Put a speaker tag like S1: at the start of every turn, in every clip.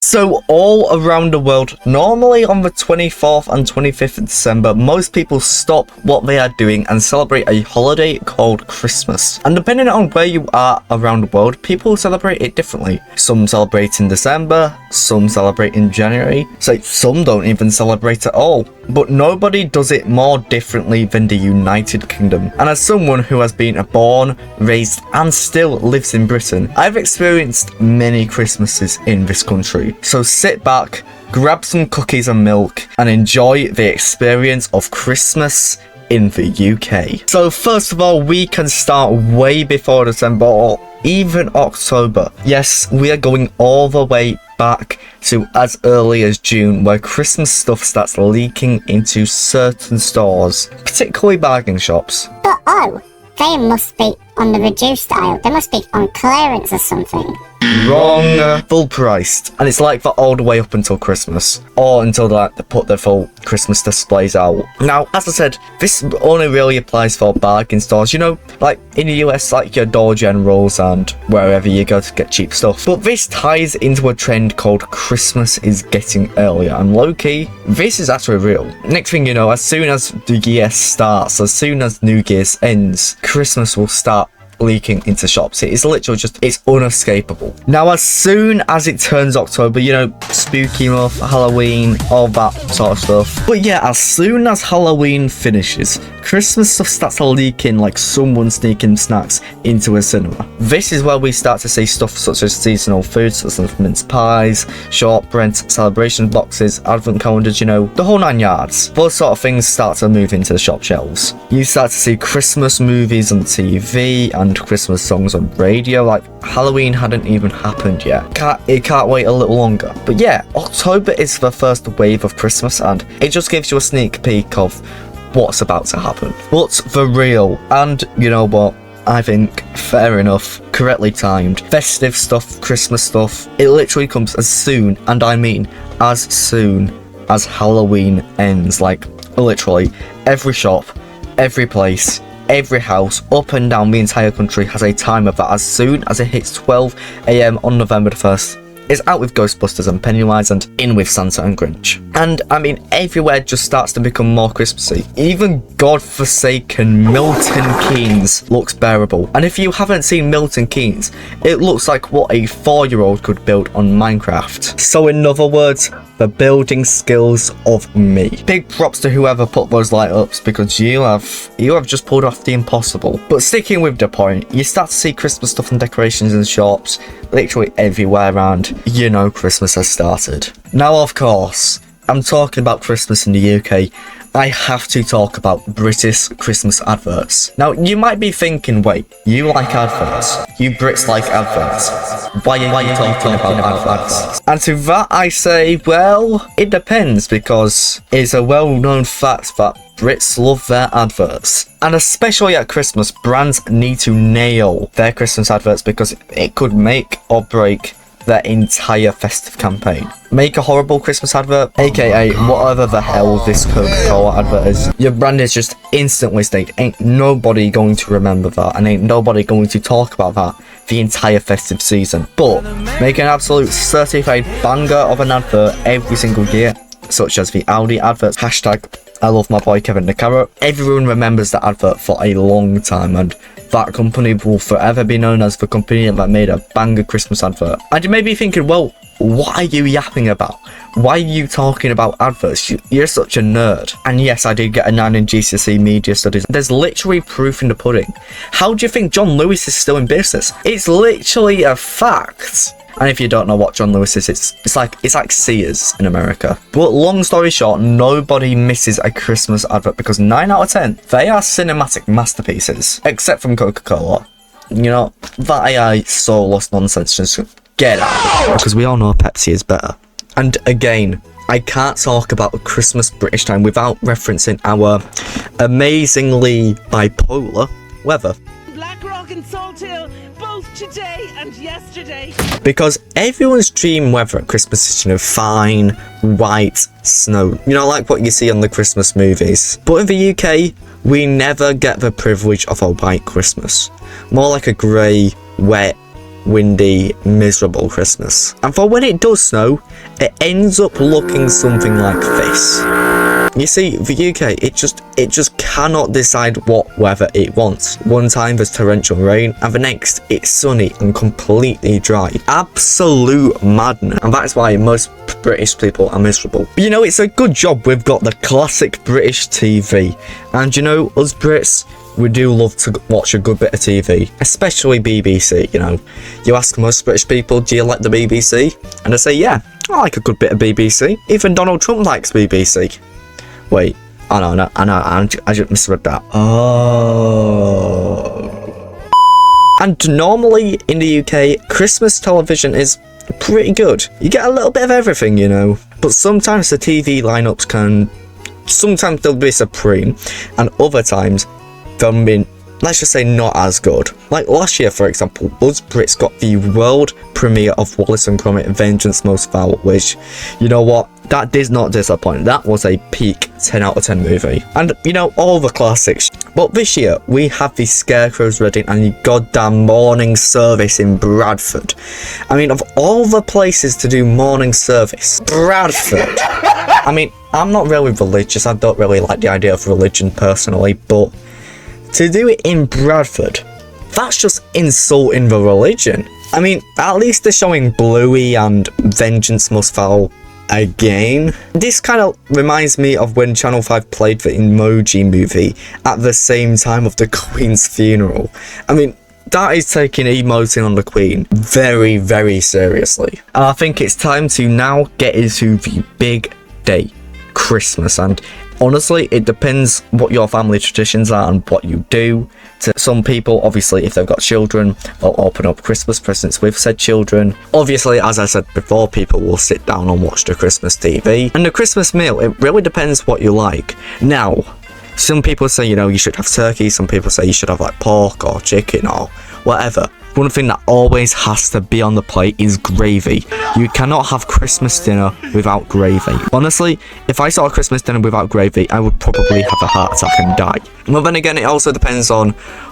S1: So all around the world, normally on the 24th and 25th of December, most people stop what they are doing and celebrate a holiday called Christmas. And depending on where you are around the world, people celebrate it differently. Some celebrate in December, some celebrate in January, so some don't even celebrate at all. But nobody does it more differently than the United Kingdom. And as someone who has been born, raised and still lives in Britain, I've experienced many Christmases in this country. So sit back, grab some cookies and milk and enjoy the experience of Christmas in the UK. So first of all, we can start way before December or even October. Yes, we are going all the way back to as early as June, where Christmas stuff starts leaking into certain stores, particularly bargain shops.
S2: But oh, they must be on the reduced aisle. They must be on clearance or something.
S1: Wrong. Full priced. And it's like that all the way up until Christmas. Or until they put their full Christmas displays out. Now, as I said, this only really applies for bargain stores. You know, like in the US, like your Dollar Generals and wherever you go to get cheap stuff. But this ties into a trend called Christmas is getting earlier. And low-key, this is actually real. Next thing you know, as soon as the year starts, as soon as New Year's ends, Christmas will start leaking into shops. It is literally just, it's unescapable. Now, as soon as it turns October, you know, spooky month, Halloween, all that sort of stuff. But yeah, as soon as Halloween finishes, Christmas stuff starts leaking like someone sneaking snacks into a cinema. This is where we start to see stuff such as seasonal foods, such as mince pies, shortbread, celebration boxes, advent calendars, you know, the whole 9 yards. Those sort of things start to move into the shop shelves. You start to see Christmas movies on TV and Christmas songs on radio. Like, Halloween hadn't even happened yet. It can't wait a little longer. But yeah, October is the first wave of Christmas, and it just gives you a sneak peek of what's about to happen. But for real, and you know what, I think fair enough, correctly timed, festive stuff, Christmas stuff, it literally comes as soon, and I mean as soon as Halloween ends. Like, literally every shop, every place, every house up and down the entire country has a timer that as soon as it hits 12 AM on November the 1st, is out with Ghostbusters and Pennywise and in with Santa and Grinch. And I mean, everywhere just starts to become more Christmassy. Even godforsaken Milton Keynes looks bearable. And if you haven't seen Milton Keynes, it looks like what a 4-year-old could build on Minecraft. So in other words, the building skills of me. Big props to whoever put those light ups, because you have just pulled off the impossible. But sticking with the point, you start to see Christmas stuff and decorations in shops literally everywhere, and you know Christmas has started. Now, of course, I'm talking about Christmas in the UK. I have to talk about British Christmas adverts. Now, you might be thinking, wait, you like adverts? You Brits like adverts? Why are you talking about adverts? And to that I say, well, it depends, because it's a well-known fact that Brits love their adverts. And especially at Christmas, brands need to nail their Christmas adverts, because it could make or break their entire festive campaign. Make a horrible Christmas advert, aka whatever the hell this Coca-Cola advert is, your brand is just instantly staked. Ain't nobody going to remember that, and ain't nobody going to talk about that the entire festive season. But make an absolute certified banger of an advert every single year, such as the Audi adverts, hashtag I love my boy Kevin the Carrot. Everyone remembers that advert for a long time, and that company will forever be known as the company that made a banger Christmas advert. And you may be thinking, well, what are you yapping about? Why are you talking about adverts? You're such a nerd. And yes, I did get a 9 in GCSE Media Studies. There's literally proof in the pudding. How do you think John Lewis is still in business? It's literally a fact. And if you don't know what John Lewis is, it's like Sears in America. But long story short, nobody misses a Christmas advert, because 9 out of 10, they are cinematic masterpieces. Except from Coca-Cola. You know, that AI soulless nonsense, just get out. Because we all know Pepsi is better. And again, I can't talk about a Christmas British time without referencing our amazingly bipolar weather.
S3: Black Rock and Salt Hill, both today and yesterday.
S1: Because everyone's dream weather at Christmas is, you know, fine, white, snow. You know, like what you see on the Christmas movies. But in the UK, we never get the privilege of a white Christmas. More like a grey, wet, windy, miserable Christmas. And for when it does snow, it ends up looking something like this. You see, the UK, it just cannot decide what weather it wants. One time there's torrential rain, and the next it's sunny and completely dry. Absolute madness. And that's why most British people are miserable. But you know, it's a good job we've got the classic British TV. And you know, us Brits, we do love to watch a good bit of TV, especially BBC, you know. You ask most British people, do you like the BBC? And they say, yeah, I like a good bit of BBC. Even Donald Trump likes BBC. Wait, I just misread that. Oh. And normally in the UK, Christmas television is pretty good. You get a little bit of everything, you know. But sometimes the TV lineups sometimes they'll be supreme, and other times they'll be, let's just say, not as good. Like last year, for example, us Brits got the world premiere of Wallace and Gromit: Vengeance Most Foul, which, you know what, that did not disappoint. That was a peak 10 out of 10 movie. And, you know, all the classics. But this year, we have the Scarecrow's Wedding and the goddamn morning service in Bradford. I mean, of all the places to do morning service, Bradford. I mean, I'm not really religious. I don't really like the idea of religion personally, but to do it in Bradford, that's just insulting the religion. I mean, at least they're showing Bluey and Vengeance Must Fall again. This kind of reminds me of when Channel 5 played the Emoji Movie at the same time of the Queen's funeral. I mean, that is taking emoting on the Queen very, very seriously. And I think it's time to now get into the big day, Christmas. And honestly, it depends what your family traditions are and what you do. To some people, obviously, if they've got children, they'll open up Christmas presents with said children. Obviously, as I said before, people will sit down and watch the Christmas TV. And the Christmas meal, it really depends what you like. Now, some people say, you know, you should have turkey. Some people say you should have like pork or chicken or whatever. One thing that always has to be on the plate is gravy. You cannot have Christmas dinner without gravy. Honestly, if I saw a Christmas dinner without gravy, I would probably have a heart attack and die. Well, then again, it also depends on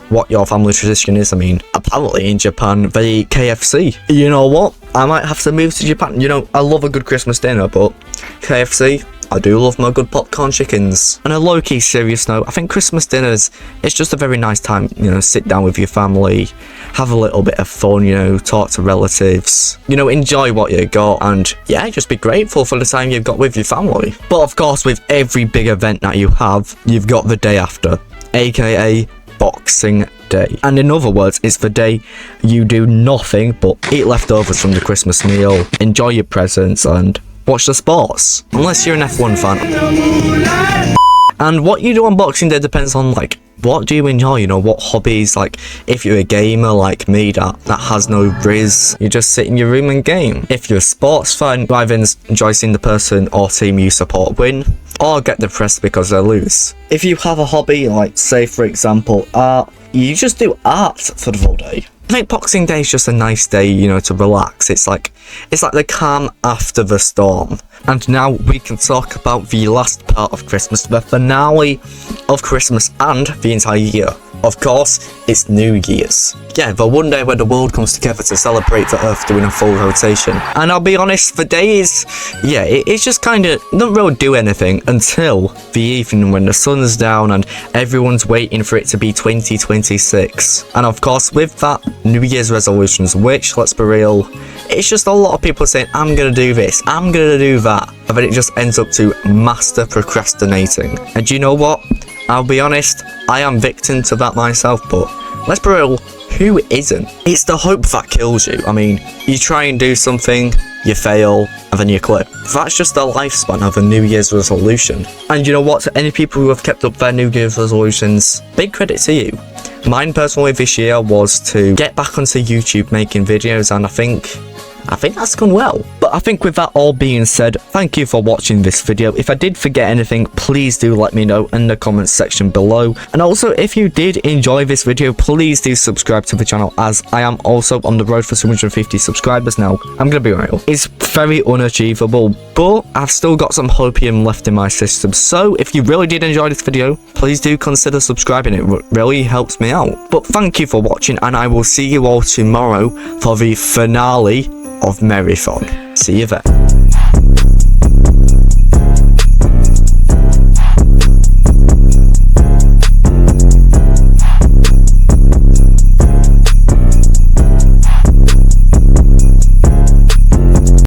S1: what your family tradition is. I mean, apparently in Japan, they eat KFC. You know what? I might have to move to Japan. You know, I love a good Christmas dinner, but KFC, I do love my good popcorn chickens. On a low-key serious note, I think Christmas dinners, it's just a very nice time, you know, sit down with your family, have a little bit of fun, you know, talk to relatives, you know, enjoy what you got, and yeah, just be grateful for the time you've got with your family. But of course, with every big event that you have, you've got the day after, aka Boxing Day. And in other words, it's the day you do nothing but eat leftovers from the Christmas meal, enjoy your presents, and watch the sports, unless you're an F1 fan. And what you do on Boxing Day depends on, like, what do you enjoy, you know, what hobbies. Like, if you're a gamer like me that has no riz, you just sit in your room and game. If you're a sports fan, you either enjoy seeing the person or team you support win, or get depressed because they lose. If you have a hobby, like, say for example, art, you just do art for the whole day. I think Boxing Day is just a nice day, you know, to relax. It's like the calm after the storm. And now we can talk about the last part of Christmas, the finale of Christmas and the entire year. Of course, it's New Year's. Yeah, the one day where the world comes together to celebrate the Earth doing a full rotation. And I'll be honest, the day is, yeah, it's just kind of, don't really do anything until the evening when the sun's down and everyone's waiting for it to be 2026. And of course, with that, New Year's resolutions, which, let's be real, it's just a lot of people saying, I'm gonna do this, I'm gonna do that. And then it just ends up to master procrastinating. And you know what? I'll be honest, I am victim to that myself, but let's be real, who isn't? It's the hope that kills you. I mean, you try and do something, you fail, and then you quit. That's just the lifespan of a New Year's resolution. And you know what, to any people who have kept up their New Year's resolutions, big credit to you. Mine personally this year was to get back onto YouTube making videos, and I think I think that's gone well. But I think with that all being said, thank you for watching this video. If I did forget anything, please do let me know in the comments section below. And also, if you did enjoy this video, please do subscribe to the channel, as I am also on the road for 250 subscribers now. I'm gonna be real, it's very unachievable, but I've still got some hopium left in my system. So if you really did enjoy this video, please do consider subscribing. It really helps me out. But thank you for watching, and I will see you all tomorrow for the finale of Merrython. See you then.